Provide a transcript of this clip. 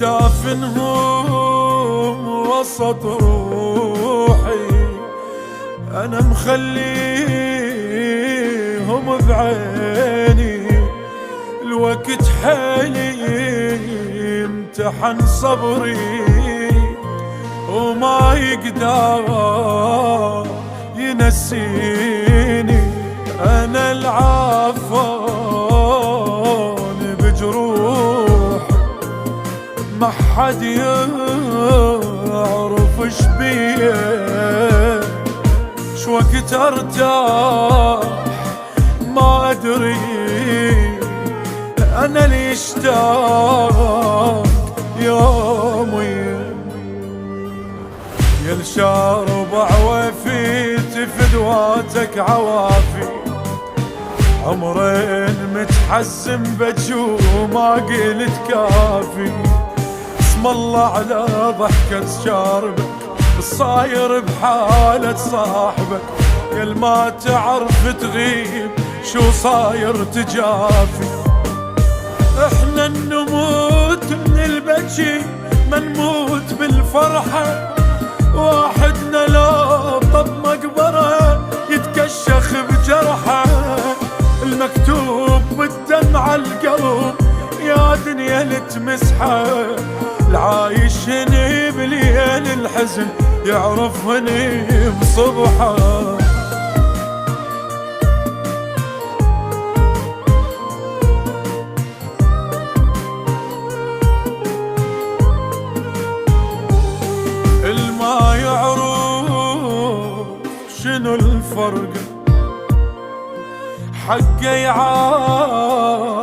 دافنهم وسط روحي، أنا مخليهم بعيني. الوقت حالي امتحن صبري وما يقدر ينسيني. أنا العافان بجروح ما حد يعرف ايش بيه. شوقت ارتاح ما ادري انا ليش اشتاق يومي. يا الشارب عوافي تفدواتك عوافي، عمرين متحزم بجو ما قلت كافي. اسم الله على ضحكة شاربك الصاير بحالة صاحبك، يل ما تعرف تغيب شو صاير تجافي. احنا نموت من البكي ما نموت بالفرحة، واحدنا لو طب مقبرة يتكشخ بجرحه. المكتوب بالدمع القلب يا دنيا لتمسحه، العايش هني بليل الحزن يعرف هني بصبحه. الما يعرف شنو الفرق، حقه يعاني